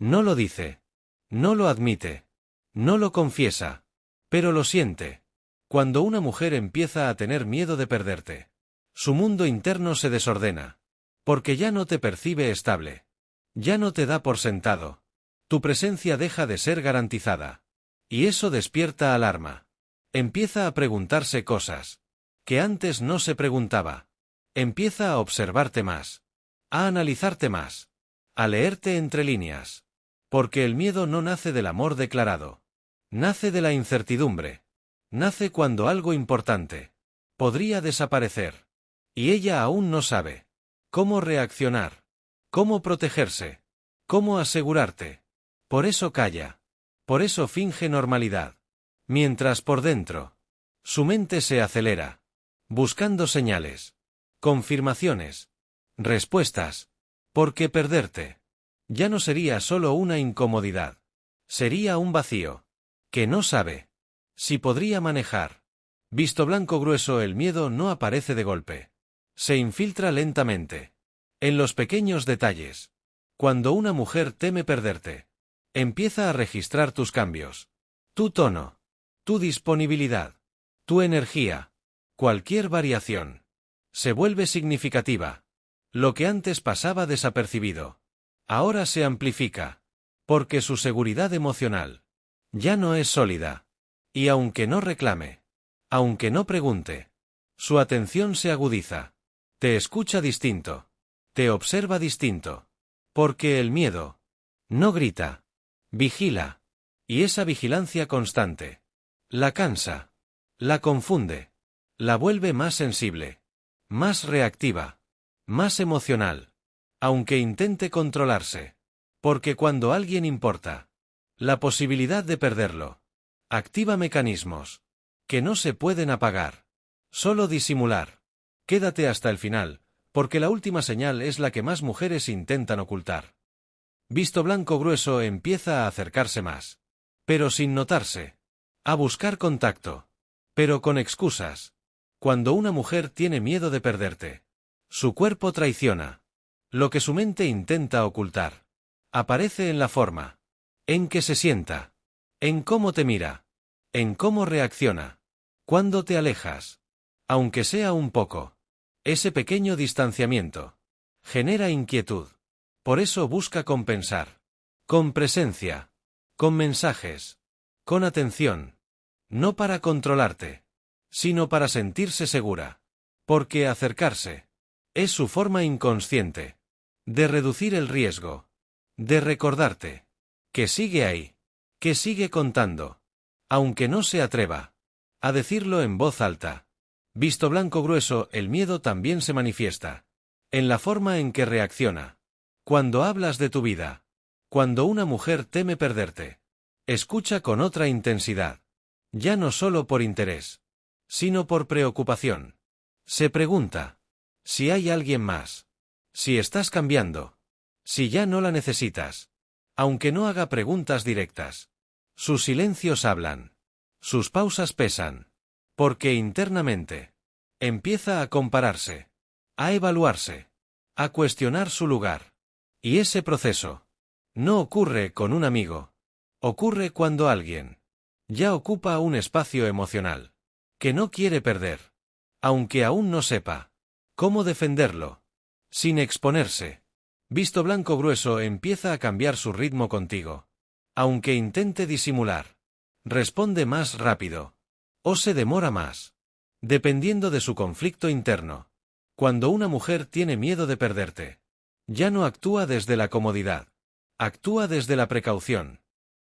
No lo dice. No lo admite. No lo confiesa. Pero lo siente. Cuando una mujer empieza a tener miedo de perderte, su mundo interno se desordena. Porque ya no te percibe estable. Ya no te da por sentado. Tu presencia deja de ser garantizada. Y eso despierta alarma. Empieza a preguntarse cosas que antes no se preguntaba. Empieza a observarte más. A analizarte más. A leerte entre líneas. Porque el miedo no nace del amor declarado. Nace de la incertidumbre. Nace cuando algo importante podría desaparecer. Y ella aún no sabe cómo reaccionar, cómo protegerse, cómo asegurarte. Por eso calla. Por eso finge normalidad. Mientras por dentro, su mente se acelera, buscando señales, confirmaciones, respuestas. Porque perderte ya no sería solo una incomodidad. Sería un vacío que no sabe si podría manejar. Visto blanco grueso, el miedo no aparece de golpe. Se infiltra lentamente. En los pequeños detalles. Cuando una mujer teme perderte, empieza a registrar tus cambios. Tu tono. Tu disponibilidad. Tu energía. Cualquier variación se vuelve significativa. Lo que antes pasaba desapercibido, ahora se amplifica. Porque su seguridad emocional ya no es sólida. Y aunque no reclame, aunque no pregunte, su atención se agudiza. Te escucha distinto. Te observa distinto. Porque el miedo no grita. Vigila. Y esa vigilancia constante la cansa. La confunde. La vuelve más sensible. Más reactiva. Más emocional. Aunque intente controlarse. Porque cuando alguien importa, la posibilidad de perderlo activa mecanismos que no se pueden apagar. Solo disimular. Quédate hasta el final, porque la última señal es la que más mujeres intentan ocultar. Visto blanco grueso empieza a acercarse más. Pero sin notarse. A buscar contacto. Pero con excusas. Cuando una mujer tiene miedo de perderte, su cuerpo traiciona. Lo que su mente intenta ocultar aparece en la forma en que se sienta. En cómo te mira. En cómo reacciona. Cuando te alejas. Aunque sea un poco. Ese pequeño distanciamiento genera inquietud. Por eso busca compensar. Con presencia. Con mensajes. Con atención. No para controlarte, sino para sentirse segura. Porque acercarse es su forma inconsciente de reducir el riesgo. De recordarte que sigue ahí. Que sigue contando. Aunque no se atreva a decirlo en voz alta. Visto blanco grueso, el miedo también se manifiesta en la forma en que reacciona. Cuando hablas de tu vida. Cuando una mujer teme perderte. Escucha con otra intensidad. Ya no solo por interés, sino por preocupación. Se pregunta si hay alguien más. Si estás cambiando. Si ya no la necesitas. Aunque no haga preguntas directas. Sus silencios hablan. Sus pausas pesan. Porque internamente empieza a compararse. A evaluarse. A cuestionar su lugar. Y ese proceso no ocurre con un amigo. Ocurre cuando alguien ya ocupa un espacio emocional que no quiere perder. Aunque aún no sepa cómo defenderlo. Sin exponerse. Visto blanco grueso empieza a cambiar su ritmo contigo. Aunque intente disimular. Responde más rápido. O se demora más. Dependiendo de su conflicto interno. Cuando una mujer tiene miedo de perderte, ya no actúa desde la comodidad. Actúa desde la precaución.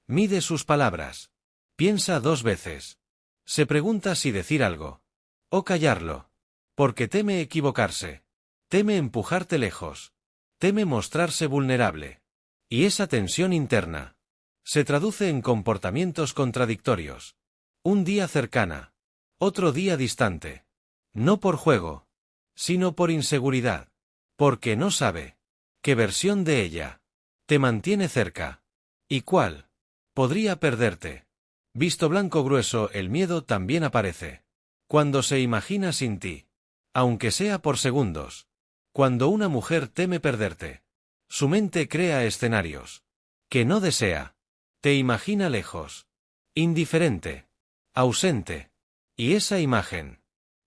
Mide sus palabras. Piensa 2 veces. Se pregunta si decir algo. O callarlo. Porque teme equivocarse. Teme empujarte lejos. Teme mostrarse vulnerable. Y esa tensión interna se traduce en comportamientos contradictorios. Un día cercana. Otro día distante. No por juego, sino por inseguridad. Porque no sabe qué versión de ella te mantiene cerca. ¿Y cuál podría perderte? Visto blanco grueso, el miedo también aparece cuando se imagina sin ti. Aunque sea por segundos. Cuando una mujer teme perderte, su mente crea escenarios que no desea. Te imagina lejos, indiferente, ausente. Y esa imagen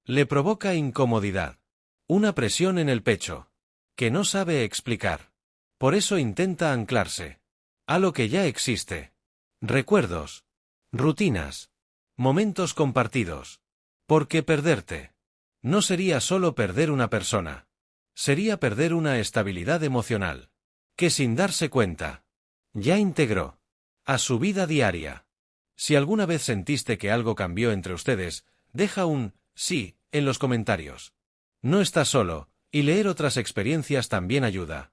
le provoca incomodidad, una presión en el pecho, que no sabe explicar. Por eso intenta anclarse a lo que ya existe. Recuerdos, rutinas, momentos compartidos. Porque perderte no sería solo perder una persona. Sería perder una estabilidad emocional, que sin darse cuenta, ya integró a su vida diaria. Si alguna vez sentiste que algo cambió entre ustedes, deja un sí en los comentarios. No estás solo, y leer otras experiencias también ayuda.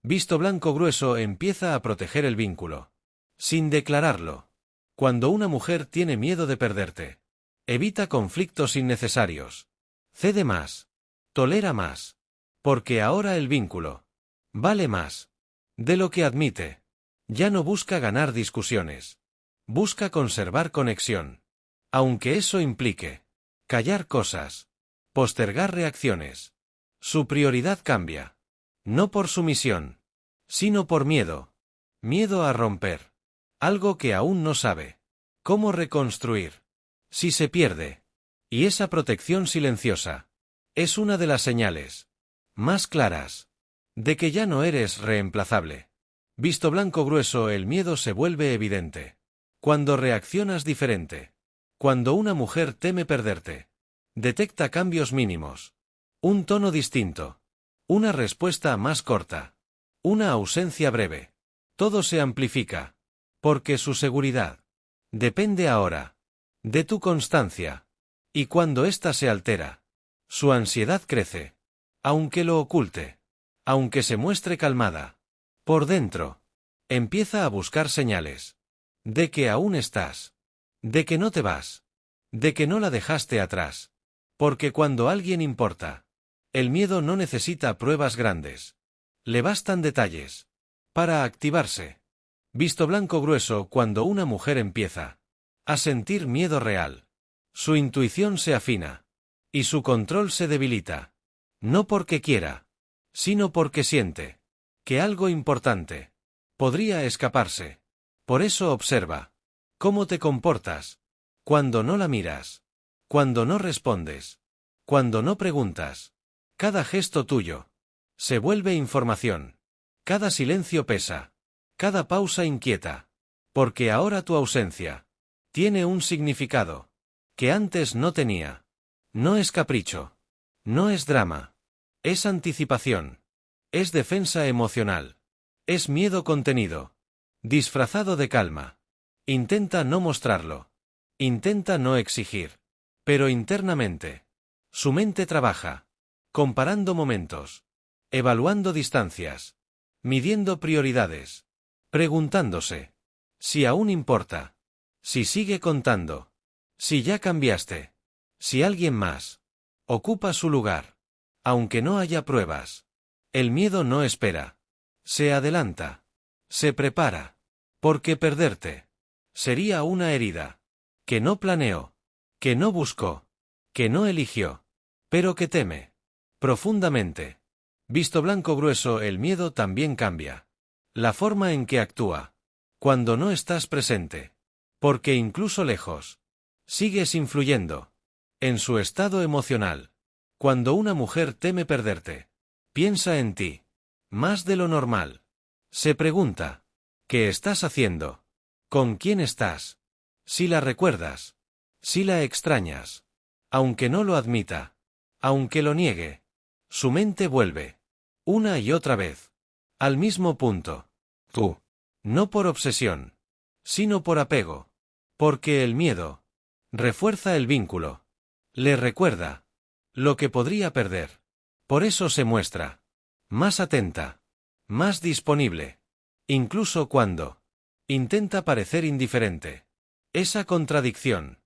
Visto blanco grueso empieza a proteger el vínculo, sin declararlo. Cuando una mujer tiene miedo de perderte, evita conflictos innecesarios. Cede más. Tolera más. Porque ahora el vínculo vale más de lo que admite. Ya no busca ganar discusiones. Busca conservar conexión. Aunque eso implique callar cosas, postergar reacciones. Su prioridad cambia. No por sumisión, sino por miedo. Miedo a romper. Algo que aún no sabe cómo reconstruir. Si se pierde. Y esa protección silenciosa es una de las señales más claras de que ya no eres reemplazable. Visto blanco grueso, el miedo se vuelve evidente cuando reaccionas diferente. Cuando una mujer teme perderte, detecta cambios mínimos, un tono distinto, una respuesta más corta, una ausencia breve. Todo se amplifica, porque su seguridad depende ahora de tu constancia. Y cuando ésta se altera, su ansiedad crece, aunque lo oculte, aunque se muestre calmada. Por dentro, empieza a buscar señales de que aún estás, de que no te vas, de que no la dejaste atrás. Porque cuando alguien importa, el miedo no necesita pruebas grandes. Le bastan detalles para activarse. Visto blanco grueso, cuando una mujer empieza a sentir miedo real, su intuición se afina y su control se debilita. No porque quiera, sino porque siente que algo importante podría escaparse. Por eso observa cómo te comportas cuando no la miras, cuando no respondes, cuando no preguntas. Cada gesto tuyo se vuelve información. Cada silencio pesa. Cada pausa inquieta. Porque ahora tu ausencia tiene un significado que antes no tenía. No es capricho. No es drama. Es anticipación. Es defensa emocional. Es miedo contenido, disfrazado de calma. Intenta no mostrarlo. Intenta no exigir. Pero internamente, su mente trabaja, comparando momentos, evaluando distancias, midiendo prioridades, preguntándose si aún importa, si sigue contando, si ya cambiaste, si alguien más ocupa su lugar. Aunque no haya pruebas, el miedo no espera. Se adelanta. Se prepara. Porque perderte sería una herida que no planeó, que no buscó, que no eligió, pero que teme profundamente. Visto blanco grueso, el miedo también cambia la forma en que actúa cuando no estás presente. Porque incluso lejos, sigues influyendo en su estado emocional. Cuando una mujer teme perderte, piensa en ti más de lo normal. Se pregunta, ¿qué estás haciendo? ¿Con quién estás? Si la recuerdas, si la extrañas. Aunque no lo admita, aunque lo niegue, su mente vuelve una y otra vez al mismo punto. Tú. No por obsesión, sino por apego. Porque el miedo refuerza el vínculo. Le recuerda lo que podría perder. Por eso se muestra más atenta, más disponible, incluso cuando intenta parecer indiferente. Esa contradicción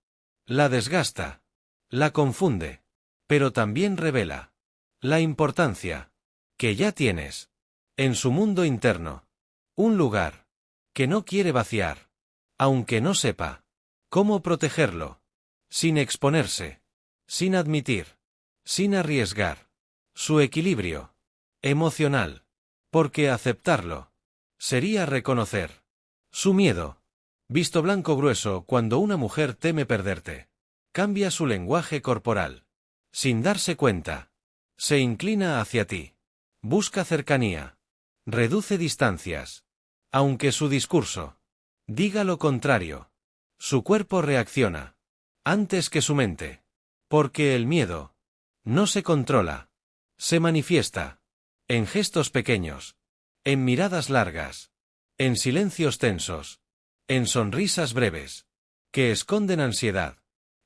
la desgasta, la confunde, pero también revela la importancia que ya tienes en su mundo interno. Un lugar que no quiere vaciar, aunque no sepa cómo protegerlo, sin exponerse, sin admitir, sin arriesgar su equilibrio emocional. Porque aceptarlo sería reconocer su miedo. Visto blanco grueso, cuando una mujer teme perderte, cambia su lenguaje corporal. Sin darse cuenta, se inclina hacia ti. Busca cercanía. Reduce distancias. Aunque su discurso diga lo contrario, su cuerpo reacciona antes que su mente. Porque el miedo no se controla. Se manifiesta en gestos pequeños, en miradas largas, en silencios tensos, en sonrisas breves, que esconden ansiedad.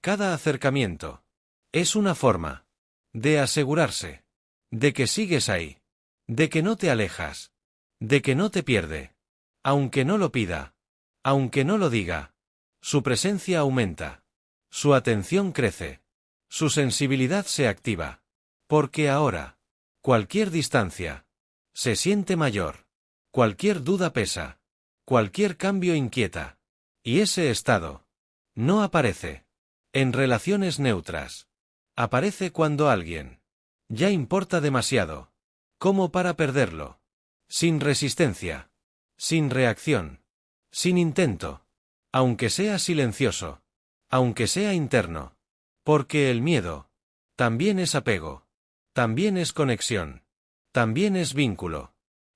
Cada acercamiento es una forma de asegurarse de que sigues ahí, de que no te alejas, de que no te pierde. Aunque no lo pida, aunque no lo diga, su presencia aumenta, su atención crece, su sensibilidad se activa, porque ahora, cualquier distancia se siente mayor, cualquier duda pesa, cualquier cambio inquieta, y ese estado no aparece en relaciones neutras. Aparece cuando alguien ya importa demasiado, como para perderlo, sin resistencia, sin reacción, sin intento, aunque sea silencioso, aunque sea interno, porque el miedo también es apego, también es conexión, también es vínculo,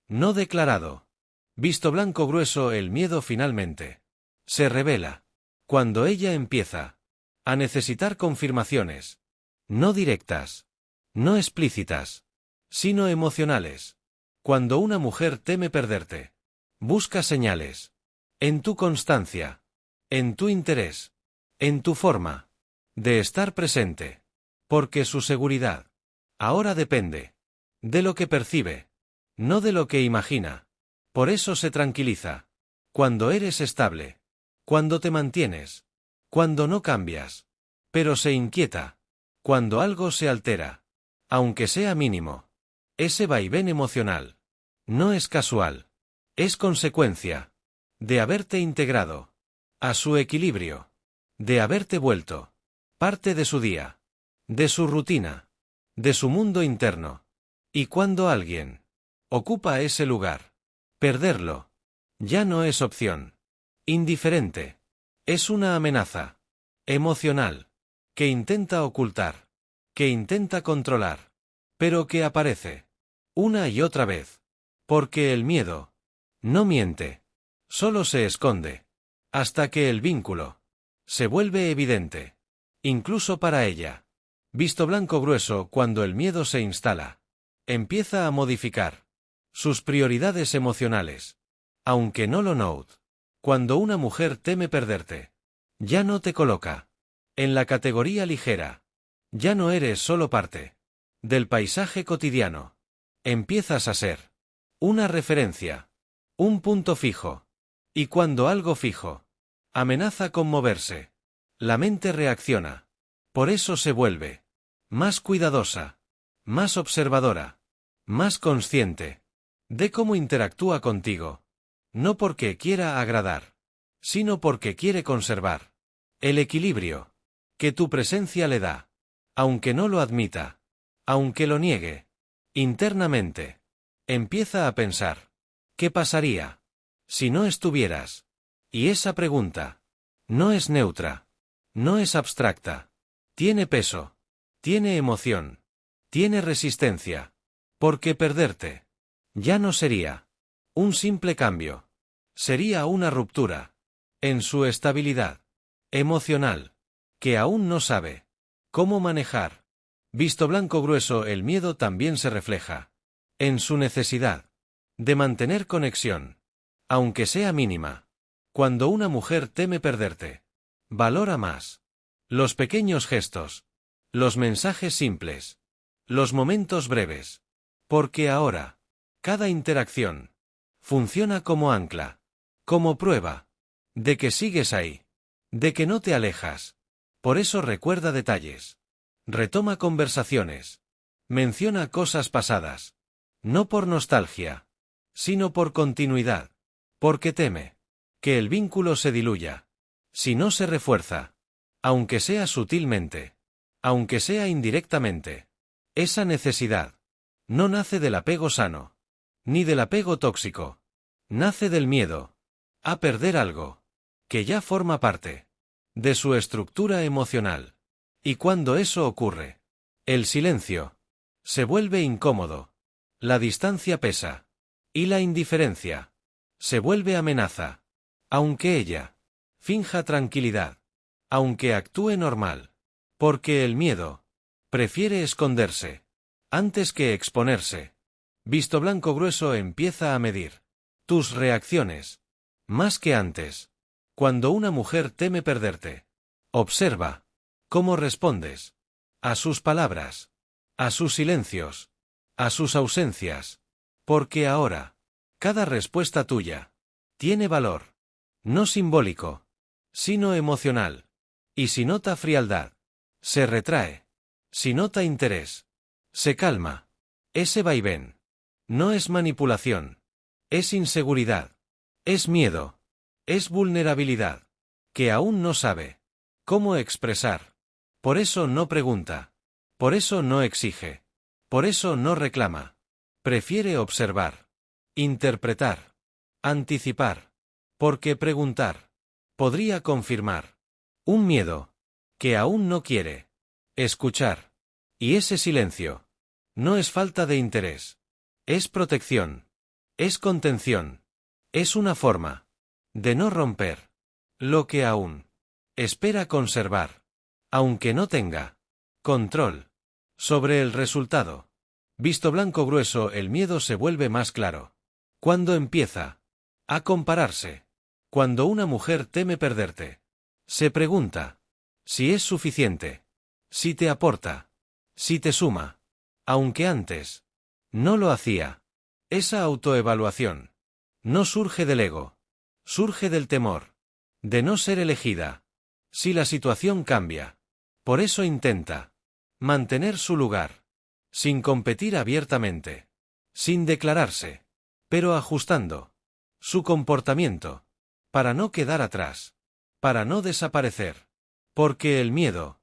no declarado. Visto blanco grueso, el miedo finalmente se revela cuando ella empieza a necesitar confirmaciones, no directas, no explícitas, sino emocionales. Cuando una mujer teme perderte, busca señales en tu constancia, en tu interés, en tu forma de estar presente, porque su seguridad ahora depende de lo que percibe, no de lo que imagina. Por eso se tranquiliza cuando eres estable, cuando te mantienes, cuando no cambias, pero se inquieta cuando algo se altera, aunque sea mínimo. Ese vaivén emocional no es casual, es consecuencia de haberte integrado a su equilibrio, de haberte vuelto parte de su día, de su rutina, de su mundo interno. Y cuando alguien ocupa ese lugar, perderlo ya no es opción indiferente, es una amenaza emocional que intenta ocultar, que intenta controlar, pero que aparece una y otra vez, porque el miedo no miente, solo se esconde, hasta que el vínculo se vuelve evidente, incluso para ella. Visto blanco grueso, cuando el miedo se instala, empieza a modificar sus prioridades emocionales, aunque no lo note. Cuando una mujer teme perderte, ya no te coloca en la categoría ligera, ya no eres solo parte del paisaje cotidiano, empiezas a ser una referencia, un punto fijo, y cuando algo fijo amenaza con moverse, la mente reacciona, por eso se vuelve más cuidadosa, más observadora, más consciente de cómo interactúa contigo, no porque quiera agradar, sino porque quiere conservar el equilibrio que tu presencia le da, aunque no lo admita, aunque lo niegue. Internamente empieza a pensar, ¿qué pasaría si no estuvieras? Y esa pregunta no es neutra, no es abstracta, tiene peso, tiene emoción, tiene resistencia, porque perderte ya no sería un simple cambio, sería una ruptura en su estabilidad emocional, que aún no sabe cómo manejar. Visto blanco grueso, el miedo también se refleja en su necesidad de mantener conexión, aunque sea mínima. Cuando una mujer teme perderte, valora más los pequeños gestos, los mensajes simples, los momentos breves, porque ahora cada interacción funciona como ancla, como prueba de que sigues ahí, de que no te alejas. Por eso recuerda detalles, retoma conversaciones, menciona cosas pasadas, no por nostalgia, sino por continuidad, porque teme que el vínculo se diluya, si no se refuerza, aunque sea sutilmente, aunque sea indirectamente. Esa necesidad no nace del apego sano, ni del apego tóxico, Nace del miedo a perder algo que ya forma parte de su estructura emocional. Y cuando eso ocurre, el silencio se vuelve incómodo, la distancia pesa, y la indiferencia se vuelve amenaza, aunque ella finja tranquilidad, aunque actúe normal, porque el miedo prefiere esconderse antes que exponerse. Visto Blanco Grueso empieza a medir tus reacciones, más que antes. Cuando una mujer teme perderte, observa cómo respondes a sus palabras, a sus silencios, a sus ausencias, porque ahora, cada respuesta tuya tiene valor, no simbólico, sino emocional. Y si nota frialdad, se retrae. Si nota interés, se calma. Ese vaivén no es manipulación, es inseguridad, es miedo, es vulnerabilidad, que aún no sabe cómo expresar. Por eso no pregunta, por eso no exige, por eso no reclama. Prefiere observar, interpretar, anticipar, porque preguntar podría confirmar un miedo que aún no quiere escuchar. Y ese silencio no es falta de interés, es protección, es contención, es una forma de no romper lo que aún espera conservar, aunque no tenga control sobre el resultado. Visto Blanco Grueso, el miedo se vuelve más claro cuando empieza a compararse. Cuando una mujer teme perderte, se pregunta si es suficiente, si te aporta, si te suma, aunque antes no lo hacía. Esa autoevaluación no surge del ego, surge del temor de no ser elegida si la situación cambia. Por eso intenta mantener su lugar, sin competir abiertamente, sin declararse, pero ajustando su comportamiento para no quedar atrás, para no desaparecer, porque el miedo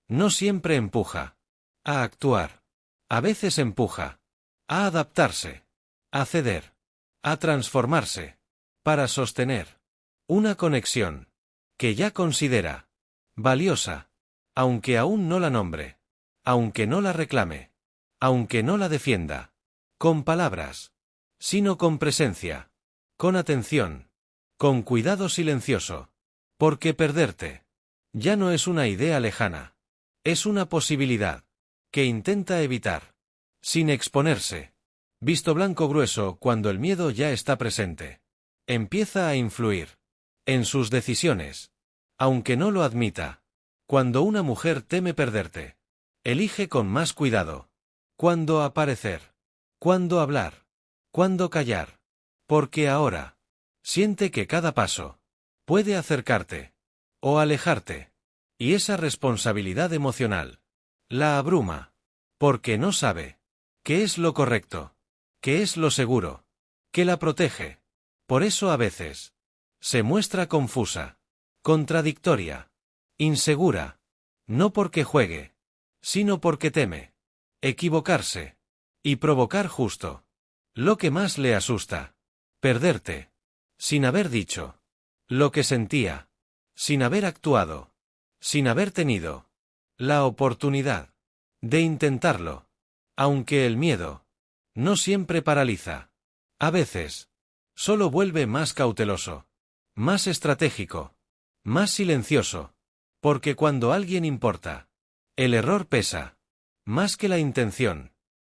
no siempre empuja a actuar, a veces empuja a adaptarse, a ceder, a transformarse, para sostener una conexión que ya considera valiosa, aunque aún no la nombre, aunque no la reclame, aunque no la defienda, con palabras, sino con presencia, con atención, con cuidado silencioso, porque perderte ya no es una idea lejana, es una posibilidad que intenta evitar, sin exponerse. Visto Blanco Grueso, cuando el miedo ya está presente, empieza a influir en sus decisiones, aunque no lo admita. Cuando una mujer teme perderte, elige con más cuidado cuándo aparecer, cuándo hablar, cuándo callar, porque ahora siente que cada paso puede acercarte o alejarte, y esa responsabilidad emocional la abruma, porque no sabe qué es lo correcto, qué es lo seguro, que la protege. Por eso a veces se muestra confusa, contradictoria, insegura, no porque juegue, sino porque teme equivocarse y provocar justo lo que más le asusta, perderte, sin haber dicho lo que sentía, sin haber actuado, sin haber tenido la oportunidad de intentarlo, aunque el miedo no siempre paraliza. A veces solo vuelve más cauteloso, más estratégico, más silencioso, porque cuando alguien importa, el error pesa más que la intención.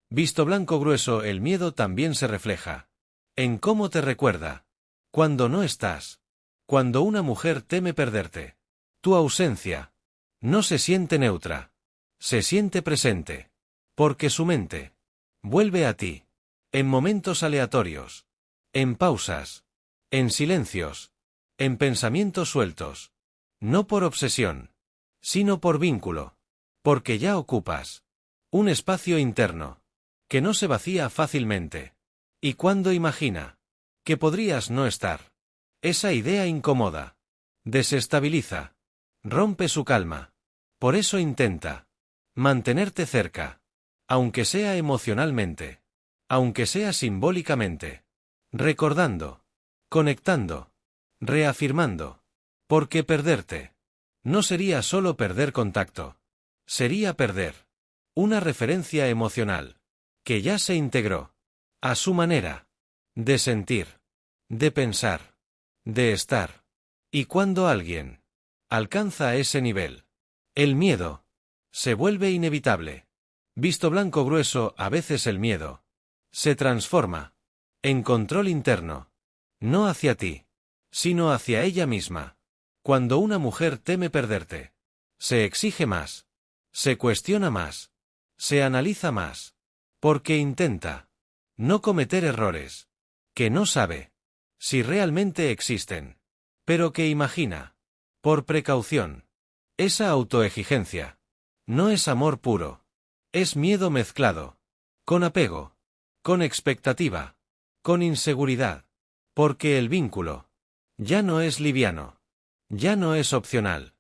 Visto Blanco Grueso, el miedo también se refleja en cómo te recuerda cuando no estás. Cuando una mujer teme perderte, tu ausencia no se siente neutra, se siente presente, porque su mente vuelve a ti en momentos aleatorios, en pausas, en silencios, en pensamientos sueltos, no por obsesión, sino por vínculo, porque ya ocupas un espacio interno que no se vacía fácilmente. Y cuando imagina que podrías no estar, esa idea incomoda, desestabiliza, rompe su calma. Por eso intenta mantenerte cerca, aunque sea emocionalmente, aunque sea simbólicamente, recordando conectando, reafirmando. Porque perderte no sería solo perder contacto. Sería perder una referencia emocional que ya se integró a su manera de sentir, de pensar, de estar. Y cuando alguien alcanza ese nivel, el miedo se vuelve inevitable. Visto blanco grueso, a veces el miedo se transforma en control interno, no hacia ti, sino hacia ella misma. Cuando una mujer teme perderte, se exige más, se cuestiona más, se analiza más, porque intenta no cometer errores que no sabe si realmente existen, pero que imagina, por precaución. Esa autoexigencia no es amor puro, es miedo mezclado con apego, con expectativa, con inseguridad, porque el vínculo ya no es liviano, ya no es opcional,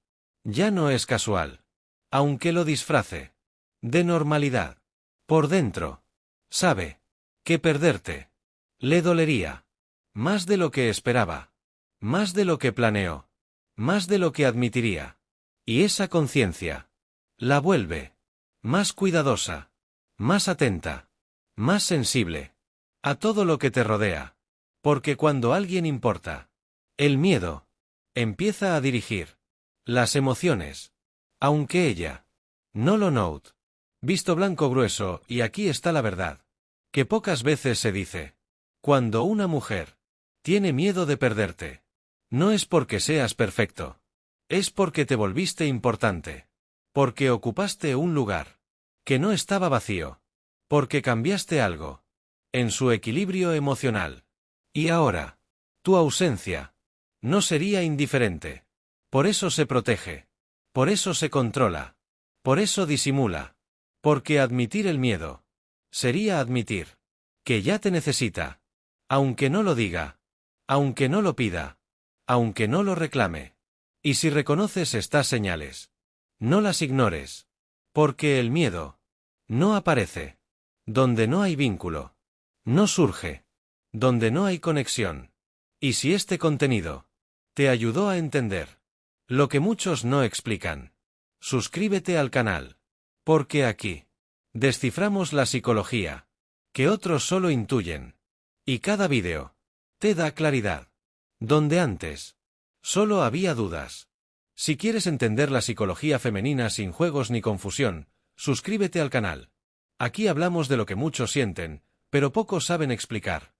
ya no es casual, aunque lo disfrace de normalidad. Por dentro, sabe que perderte le dolería más de lo que esperaba, más de lo que planeó, más de lo que admitiría. Y esa conciencia la vuelve más cuidadosa, más atenta, más sensible a todo lo que te rodea. Porque cuando alguien importa, el miedo empieza a dirigir las emociones, aunque ella no lo note. Visto blanco grueso, y aquí está la verdad, que pocas veces se dice. Cuando una mujer tiene miedo de perderte, no es porque seas perfecto, es porque te volviste importante, porque ocupaste un lugar que no estaba vacío, porque cambiaste algo en su equilibrio emocional. Y ahora, tu ausencia no sería indiferente. Por eso se protege, por eso se controla, por eso disimula, porque admitir el miedo sería admitir que ya te necesita, aunque no lo diga, aunque no lo pida, aunque no lo reclame. Y si reconoces estas señales, no las ignores, porque el miedo no aparece donde no hay vínculo, no surge donde no hay conexión. Y si este contenido te ayudó a entender lo que muchos no explican, suscríbete al canal, porque aquí desciframos la psicología que otros solo intuyen, y cada vídeo te da claridad donde antes solo había dudas. Si quieres entender la psicología femenina sin juegos ni confusión, suscríbete al canal. Aquí hablamos de lo que muchos sienten, pero pocos saben explicar.